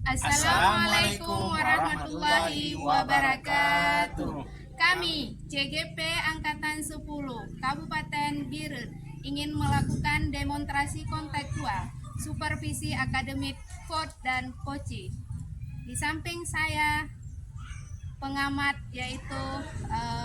Assalamualaikum warahmatullahi wabarakatuh. Kami CGP Angkatan 10 Kabupaten Biren ingin melakukan demonstrasi kontekstual, supervisi akademik, coach dan coaching. Di samping saya pengamat yaitu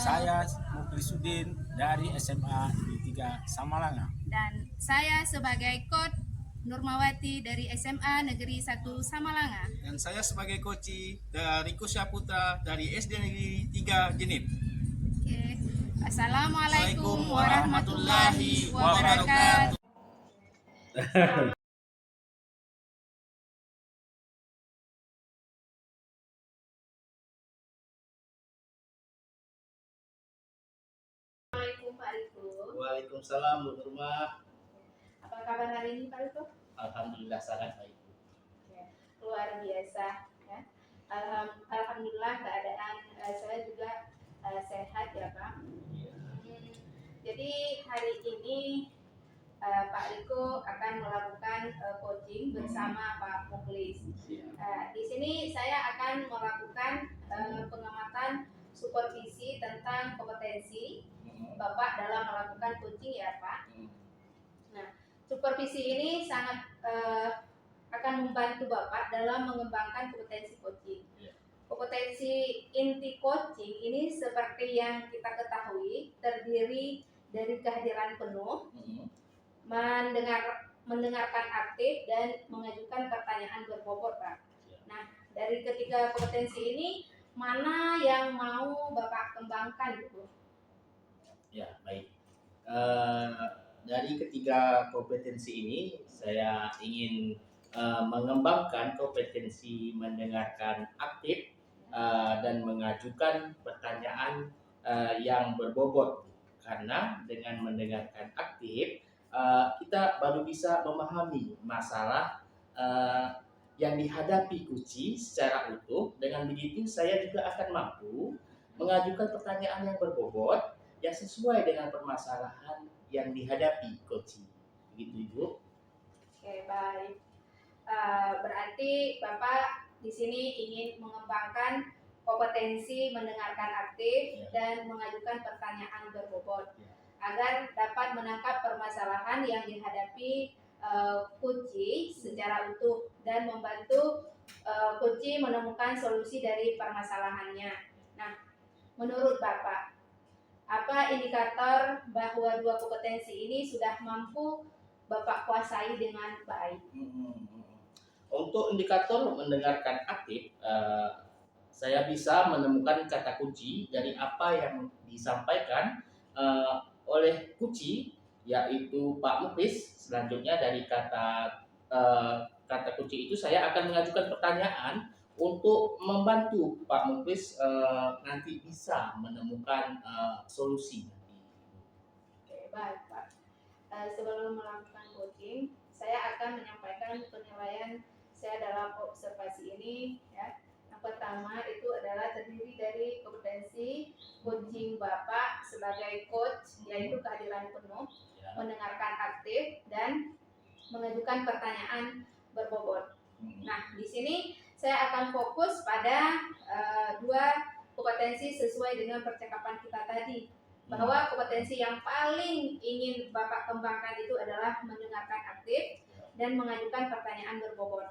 Saya Muklisuddin dari SMA Negeri 3 Samalanga. dan saya sebagai coach Nurmawati dari SMA Negeri 1 Samalanga. Dan saya sebagai koci dari Kusya Putra dari SD Negeri 3 Genip. Oke. Assalamualaikum warahmatullahi wabarakatuh. Assalamualaikum Pak Riko. Waalaikumsalam Bu Nurma. Apa kabar hari ini Pak Riko? Alhamdulillah sangat baik. Ya, luar biasa ya. Alhamdulillah keadaan saya juga sehat ya Pak. Jadi hari ini Pak Riko akan melakukan coaching bersama Pak Muklis. Di sini saya akan melakukan pengamatan supervisi tentang kompetensi Bapak dalam melakukan coaching ya Pak. Nah, supervisi ini sangat akan membantu Bapak dalam mengembangkan kompetensi coaching. Kompetensi inti coaching ini seperti yang kita ketahui terdiri dari kehadiran penuh, mendengarkan aktif dan mengajukan pertanyaan berbobot Pak. Nah, dari ketiga kompetensi ini mana yang mau Bapak kembangkan Bu? Ya, baik. Dari ketiga kompetensi ini saya ingin mengembangkan kompetensi mendengarkan aktif dan mengajukan pertanyaan yang berbobot, karena dengan mendengarkan aktif kita baru bisa memahami masalah yang dihadapi kunci secara utuh. Dengan begitu saya juga akan mampu mengajukan pertanyaan yang berbobot yang sesuai dengan permasalahan yang dihadapi kunci. Begitu Ibu. Oke, baik. Berarti Bapak di sini ingin mengembangkan kompetensi mendengarkan aktif dan mengajukan pertanyaan berbobot agar dapat menangkap permasalahan yang dihadapi kunci secara utuh dan membantu kunci menemukan solusi dari permasalahannya. Nah, menurut Bapak, apa indikator bahwa dua kompetensi ini sudah mampu Bapak kuasai dengan baik? Untuk indikator mendengarkan aktif, saya bisa menemukan kata kunci dari apa yang disampaikan oleh kunci, yaitu Pak Muklis. Selanjutnya dari kata kunci itu saya akan mengajukan pertanyaan untuk membantu Pak Muklis nanti bisa menemukan solusi. Oke, baik Pak. Sebelum melakukan coaching, saya akan menyampaikan penilaian saya dalam observasi ini ya. Yang pertama itu adalah terdiri dari kompetensi coaching Bapak sebagai coach, yaitu kehadiran penuh, mendengarkan aktif dan mengajukan pertanyaan berbobot. Nah, di sini saya akan fokus pada dua kompetensi sesuai dengan percakapan kita tadi, bahwa kompetensi yang paling ingin Bapak kembangkan itu adalah mendengarkan aktif dan mengajukan pertanyaan berbobot.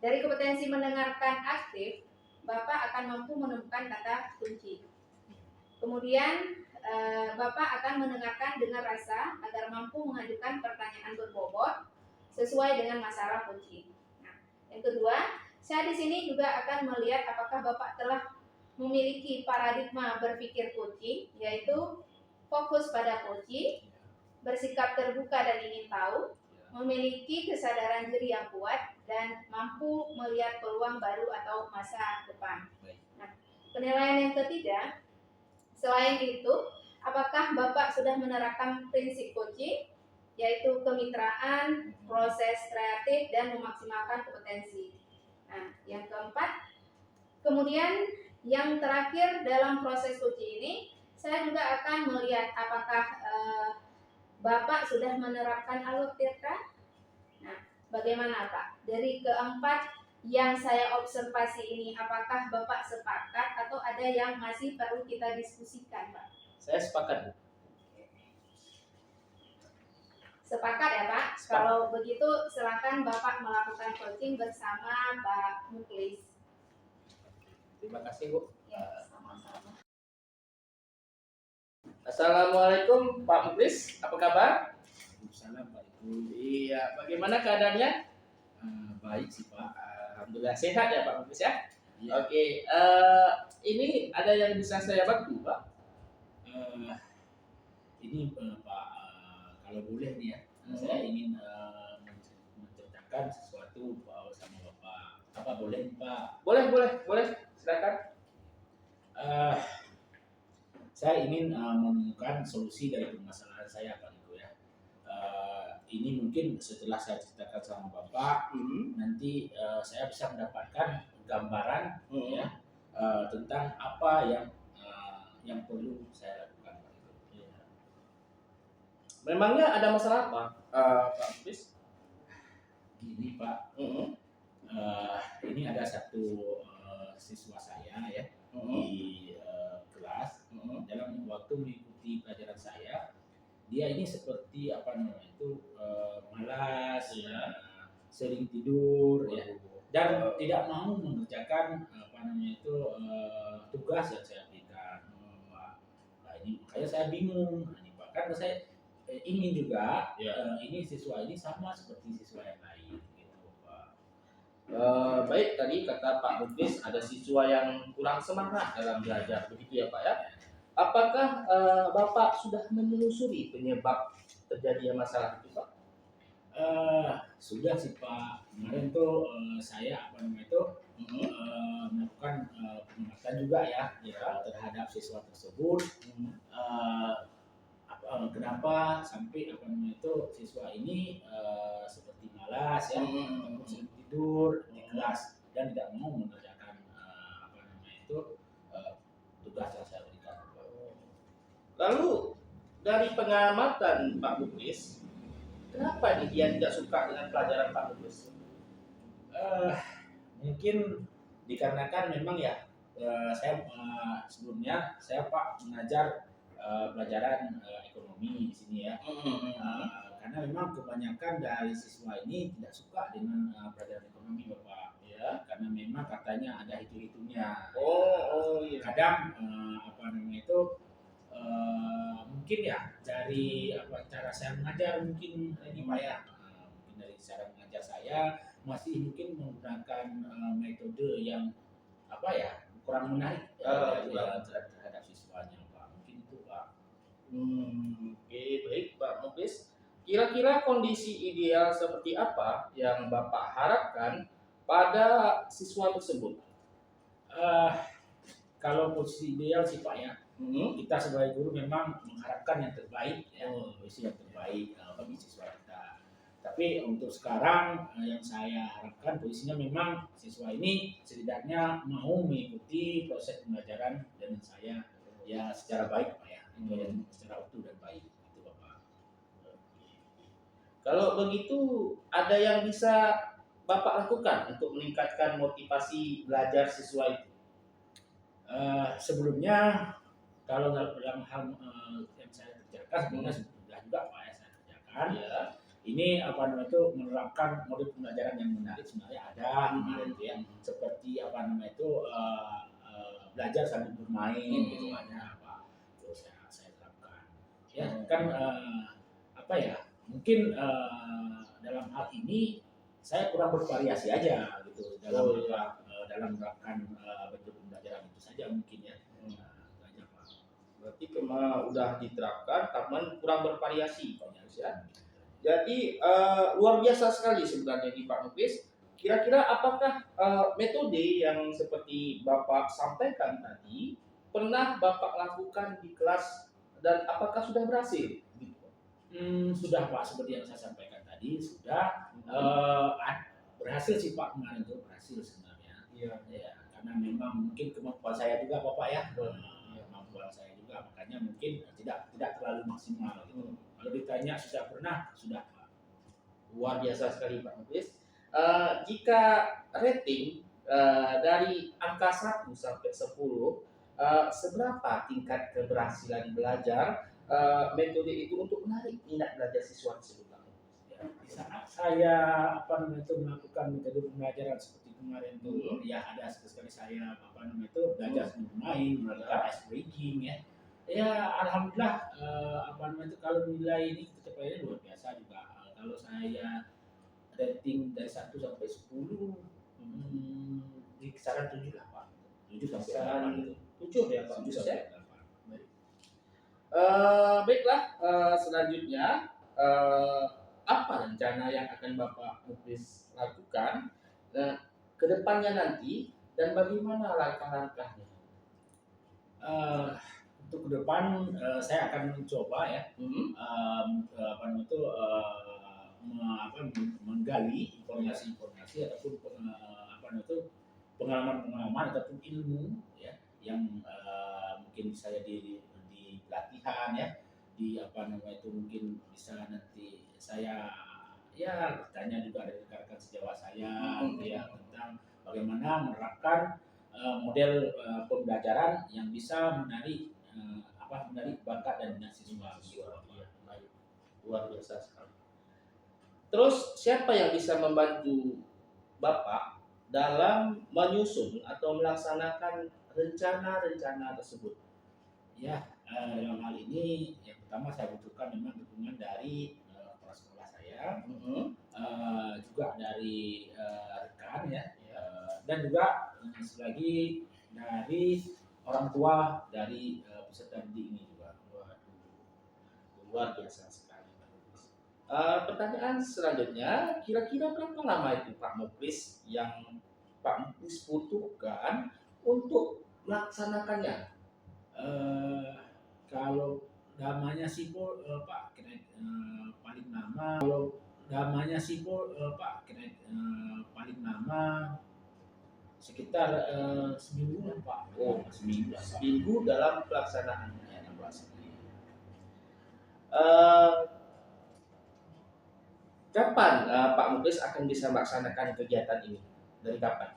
Dari kompetensi mendengarkan aktif, Bapak akan mampu menemukan kata kunci. Kemudian Bapak akan mendengarkan dengan rasa agar mampu mengajukan pertanyaan berbobot sesuai dengan masalah kunci. Nah, yang kedua, saya di sini juga akan melihat apakah Bapak telah memiliki paradigma berpikir coaching, yaitu fokus pada coaching, bersikap terbuka dan ingin tahu, memiliki kesadaran diri yang kuat, dan mampu melihat peluang baru atau masa depan. Nah, penilaian yang ketiga, selain itu, apakah Bapak sudah menerapkan prinsip coaching, yaitu kemitraan, proses kreatif, dan memaksimalkan kompetensi. Nah, yang keempat, kemudian yang terakhir dalam proses coaching ini, saya juga akan melihat apakah Bapak sudah menerapkan alur tirta. Nah, bagaimana Pak? Dari keempat yang saya observasi ini, apakah Bapak sepakat atau ada yang masih perlu kita diskusikan, Pak? Saya sepakat. Sepakat ya, Pak? Sepakat. Kalau begitu silakan Bapak melakukan coaching bersama Pak Muklis. Terima kasih, Bu. Ya, sama-sama. Assalamualaikum Pak Muklis, apa kabar? Salam Pak Ibu. Iya, bagaimana keadaannya? Baik sih Pak. Alhamdulillah sehat ya Pak Muklis ya. Iya. Oke, ini ada yang bisa saya bantu Pak? Ini Pak, kalau boleh nih ya, saya ingin menceritakan sesuatu sama Bapak. Apa boleh Pak? Boleh, silakan. Saya ingin menemukan solusi dari permasalahan saya Pak Ibu ya. Ini mungkin setelah saya ceritakan sama Bapak, nanti saya bisa mendapatkan gambaran ya tentang apa yang perlu saya lakukan Pak Ibu. Ya. Memangnya ada masalah apa, Pak Muklis? Gini Pak, ini ada satu siswa saya ya di kelas dalam waktu mengikuti pelajaran saya, dia ini seperti apa namanya itu malas ya, sering tidur ya, dan tidak mau mengerjakan apa namanya itu tugas yang saya berikan Pak. Nah ini makanya saya bingung. Nah, ini Pak, kan saya ingin juga ini siswa ini sama seperti siswa yang lain gitu Pak. Baik, tadi kata Pak Muklis ada siswa yang kurang semangat dalam belajar, begitu ya Pak ya? Apakah Bapak sudah menelusuri penyebab terjadinya masalah itu Pak? Sudah sih Pak. Kemarin tuh saya apa namanya itu melakukan pengamatan juga ya terhadap siswa tersebut. Kenapa sampai apa namanya itu siswa ini seperti malas ya, sering tidur di kelas dan tidak mau mengerjakan apa namanya itu tugas yang saya berikan. Lalu dari pengamatan Pak Muklis, kenapa nih dia tidak suka dengan pelajaran Pak Muklis? Mungkin dikarenakan memang ya saya sebelumnya saya Pak mengajar pelajaran ekonomi di sini ya. Karena memang kebanyakan dari siswa ini tidak suka dengan pelajaran ekonomi Bapak ya, karena memang katanya ada hitung-hitungnya. Oh iya. Kadang apa namanya itu mungkin ya dari apa cara saya mengajar mungkin ini Pak ya, mungkin dari cara mengajar saya masih mungkin menggunakan metode yang apa ya kurang menarik terhadap siswanya Pak, mungkin itu Pak. Oke, baik Pak Muklis. Kira-kira kondisi ideal seperti apa yang Bapak harapkan pada siswa tersebut? Kalau posisi ideal sih Pak ya, kita sebagai guru memang mengharapkan yang terbaik ya, posisi yang terbaik bagi siswa kita. Tapi untuk sekarang yang saya harapkan posisinya memang siswa ini setidaknya mau mengikuti proses pembelajaran dengan saya ya secara baik Pak ya, secara utuh dan baik itu Bapak. Kalau begitu ada yang bisa Bapak lakukan untuk meningkatkan motivasi belajar siswa itu? Sebelumnya kalau dalam hal yang saya kerjakan sebenarnya sudah juga Pak ya saya kerjakan. Ya. Ini apa namanya itu menerapkan model pembelajaran yang menarik sebenarnya ada kemarin itu ya, seperti apa namanya itu belajar sambil bermain gitu ada Pak. Terus saya terapkan. Ya kan apa ya mungkin dalam hal ini saya kurang bervariasi aja gitu dalam dalam menerapkan bentuk pembelajaran itu saja mungkin ya. Aja Pak. Berarti udah diterapkan, tapi kurang bervariasi Pak ya. Jadi luar biasa sekali sebenarnya di Pak Muklis. Kira-kira apakah metode yang seperti Bapak sampaikan tadi pernah Bapak lakukan di kelas dan apakah sudah berhasil? Sudah Pak, seperti yang saya sampaikan tadi sudah berhasil sih Pak, kemarin itu berhasil sebenarnya. Iya. Ya, karena memang mungkin kemampuan saya juga Bapak ya, kemampuan saya juga makanya mungkin tidak terlalu maksimal gitu. Kalau ditanya sudah pernah, sudah Pak. Luar biasa sekali Pak Muklis. jika rating dari angka 1 sampai 10, seberapa tingkat keberhasilan belajar metode itu untuk menarik minat belajar siswa tersebut? Ya, di saat saya melakukan metode pembelajaran seperti kemarin itu, ya ada sekali saya belajar sambil bermain, melakukan ice breaking ya. Ya alhamdulillah kalau nilai ini pencapaiannya luar biasa juga. Kalau saya rating dari 1 sampai 10, di kisaran 7 lah Pak. 7 sampai 8 itu. 7 ya Pak. 7 sampai 8. Baiklah, selanjutnya apa rencana yang akan Bapak Muklis lakukan ke depannya nanti dan bagaimana langkah-langkahnya? Untuk ke depan saya akan mencoba ya menggali informasi-informasi ataupun pengalaman-pengalaman ataupun ilmu ya yang mungkin saya di pelatihan ya di mungkin bisa nanti saya ya bertanya juga dari rekan-rekan sejawat saya gitu ya tentang bagaimana menerapkan model pembelajaran yang bisa menarik bakat dan minat siswa. Baik. Luar biasa sekali. Terus siapa yang bisa membantu Bapak dalam menyusun atau melaksanakan rencana-rencana tersebut? Ya, dalam hal ini yang pertama saya butuhkan memang dukungan dari kepala sekolah saya, juga dari rekan ya, dan juga lagi dari orang tua dari peserta didik ini juga. Luar biasa sekali. Pertanyaan selanjutnya, kira-kira berapa lama itu Pak Muklis yang Pak Muklis butuhkan untuk melaksanakannya? Kalau damanya sih Pak paling lama. Kalau damanya sih Pak paling lama sekitar seminggu lah Pak. Seminggu dalam pelaksanaannya. Kapan Pak Muklis akan bisa melaksanakan kegiatan ini? Dari kapan?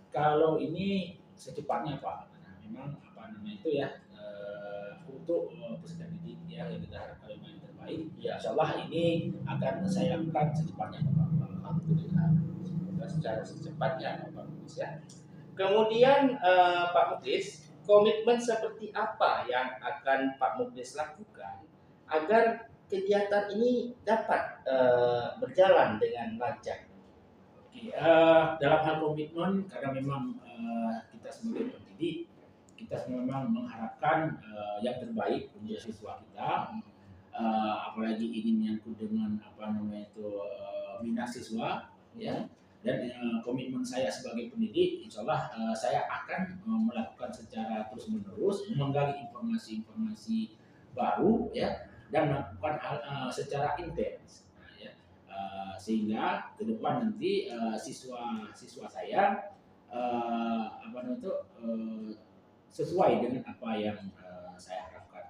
Kalau ini secepatnya Pak. Memang untuk peserta didik yang kita harapkan yang terbaik. Ya, insyaallah ini akan saya lakukan secepatnya Pak. Alhamdulillah. Semoga secara secepatnya Pak Muklis ya. Kemudian Pak Muklis, komitmen seperti apa yang akan Pak Muklis lakukan agar kegiatan ini dapat berjalan dengan lancar? Dalam hal komitmen, karena memang kita sebagai pendidik, kita memang mengharapkan yang terbaik untuk siswa kita, apalagi ini menyangkut dengan minat siswa, ya. Dan komitmen saya sebagai pendidik, insya Allah saya akan melakukan secara terus menerus, menggali informasi-informasi baru, ya, dan melakukan hal secara intens. Sehingga ke depan nanti siswa saya sesuai dengan apa yang saya harapkan.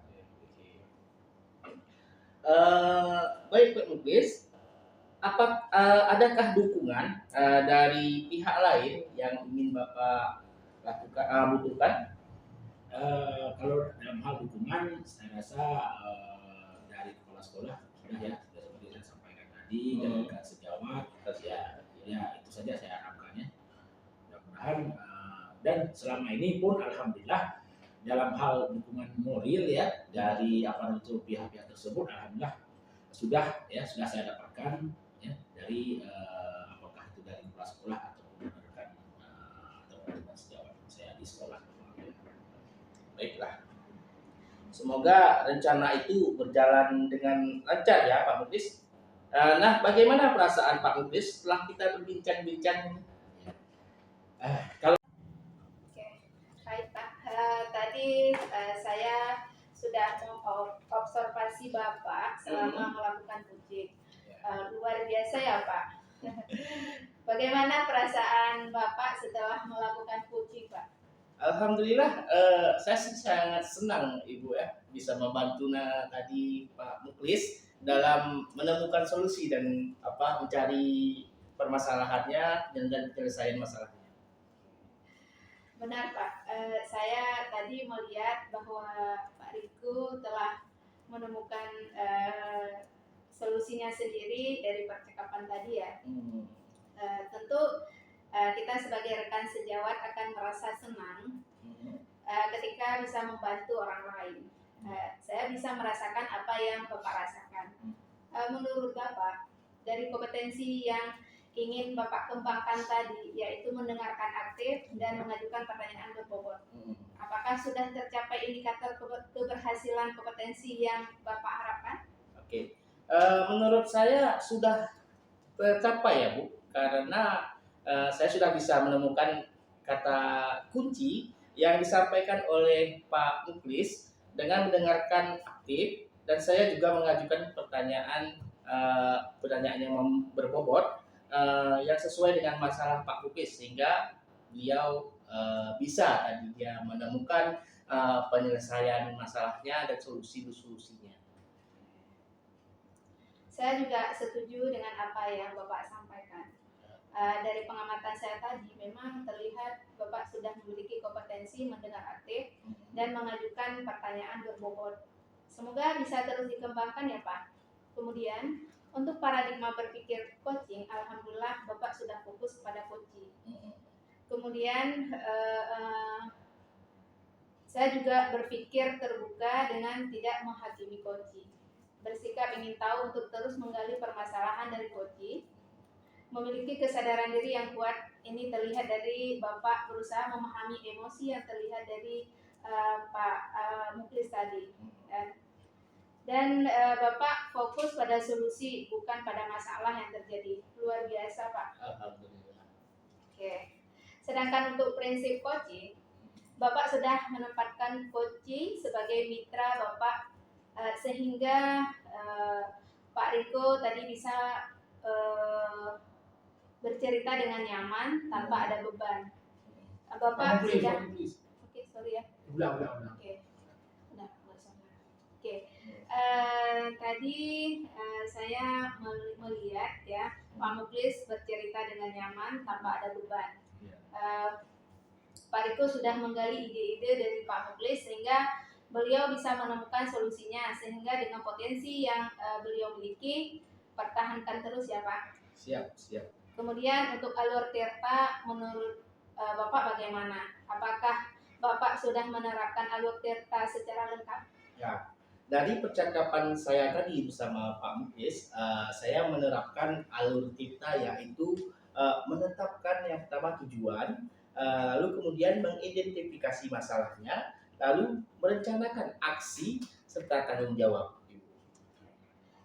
Baik Pak Muklis, adakah dukungan dari pihak lain yang ingin Bapak butuhkan? Kalau dalam hal dukungan, saya rasa dari kepala sekolah sudah ya, seperti saya sampaikan tadi, dan rekan sejawat, ya itu saja saya harapkan ya. Mudah-mudahan dan selama ini pun alhamdulillah dalam hal dukungan moral ya dari pihak-pihak tersebut, alhamdulillah sudah saya dapatkan ya dari apakah itu dari kepala sekolah ataupun rekan teman-teman sejawat saya di sekolah. Baiklah. Semoga rencana itu berjalan dengan lancar ya Pak Muklis. Nah, bagaimana perasaan Pak Muklis setelah kita berbincang-bincang? Baik Pak, tadi saya sudah mengobservasi Bapak selama melakukan coaching. Luar biasa ya Pak. Bagaimana perasaan Bapak setelah melakukan coaching Pak? Alhamdulillah, saya sangat senang Ibu ya bisa membantu tadi Pak Muklis dalam menemukan solusi dan mencari permasalahannya dan penyelesaian masalahnya. Benar Pak, saya tadi melihat bahwa Pak Riko telah menemukan solusinya sendiri dari percakapan tadi ya. Tentu kita sebagai rekan sejawat akan merasa senang ketika bisa membantu orang lain. Saya bisa merasakan apa yang Bapak rasakan. Menurut Bapak, dari kompetensi yang ingin Bapak kembangkan tadi, yaitu mendengarkan aktif dan mengajukan pertanyaan berbobot. Apakah sudah tercapai indikator keberhasilan kompetensi yang Bapak harapkan? Oke, menurut saya sudah tercapai ya Bu, karena saya sudah bisa menemukan kata kunci yang disampaikan oleh Pak Muklis dengan mendengarkan aktif, dan saya juga mengajukan pertanyaan yang berbobot yang sesuai dengan masalah Pak Muklis, sehingga beliau bisa tadinya menemukan penyelesaian masalahnya dan solusinya. Saya juga setuju dengan apa yang Bapak sampaikan. Dari pengamatan saya tadi, memang terlihat Bapak sudah memiliki kompetensi mendengar aktif dan mengajukan pertanyaan berbobot. Semoga bisa terus dikembangkan ya Pak. Kemudian, untuk paradigma berpikir coaching, alhamdulillah Bapak sudah fokus pada coaching. Kemudian, saya juga berpikir terbuka dengan tidak menghakimi coaching. Bersikap ingin tahu untuk terus menggali permasalahan dari coaching. Memiliki kesadaran diri yang kuat, ini terlihat dari Bapak berusaha memahami emosi yang terlihat dari Pak Muklis tadi. Dan Bapak fokus pada solusi, bukan pada masalah yang terjadi. Luar biasa Pak. Alhamdulillah. Oke. Sedangkan untuk prinsip coaching, Bapak sudah menempatkan coaching sebagai mitra Bapak, sehingga Pak Riko tadi bisa bercerita dengan nyaman tanpa ada beban. Bapak sudah oke, sorry ya. Ulang. Oke. Udah, nggak sabar. Oke. Tadi saya melihat ya Pak Muklis bercerita dengan nyaman tanpa ada beban. Pak Riko sudah menggali ide-ide dari Pak Muklis sehingga beliau bisa menemukan solusinya, sehingga dengan potensi yang beliau miliki, pertahankan terus ya Pak. Siap. Kemudian untuk alur Tirta, menurut Bapak bagaimana? Apakah Bapak sudah menerapkan alur Tirta secara lengkap? Ya, dari percakapan saya tadi bersama Pak Muklis, saya menerapkan alur Tirta, yaitu menetapkan yang pertama tujuan, lalu kemudian mengidentifikasi masalahnya, lalu merencanakan aksi serta tanggung jawab.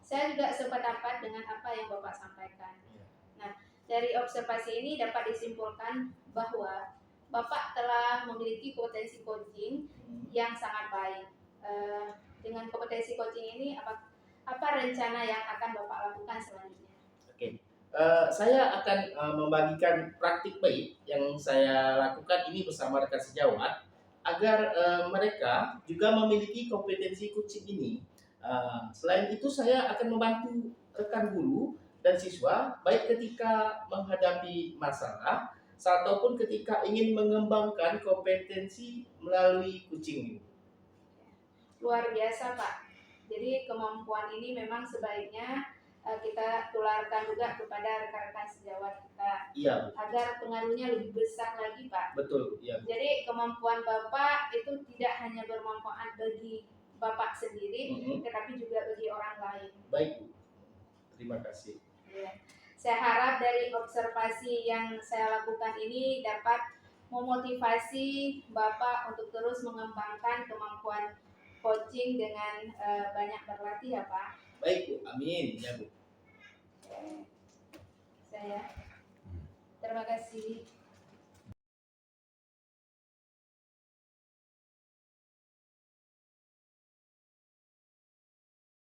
Saya juga sependapat dengan apa yang Bapak sampaikan. Nah, dari observasi ini dapat disimpulkan bahwa Bapak telah memiliki kompetensi coaching yang sangat baik. Dengan kompetensi coaching ini, apa rencana yang akan Bapak lakukan selanjutnya? Oke. Saya akan membagikan praktik baik yang saya lakukan ini bersama rekan sejawat, agar mereka juga memiliki kompetensi coaching ini. Selain itu, saya akan membantu rekan guru dan siswa baik ketika menghadapi masalah ataupun ketika ingin mengembangkan kompetensi melalui coaching. Luar biasa Pak. Jadi kemampuan ini memang sebaiknya kita tularkan juga kepada rekan-rekan sejawat kita. Iya. Agar pengaruhnya lebih besar lagi Pak. Betul. Iya. Jadi kemampuan Bapak itu tidak hanya bermanfaat bagi Bapak sendiri, tetapi juga bagi orang lain. Baik Bu. Terima kasih. Ya. Saya harap dari observasi yang saya lakukan ini dapat memotivasi Bapak untuk terus mengembangkan kemampuan coaching dengan banyak berlatih ya Pak. Baik Bu, amin ya Bu. Saya terima kasih.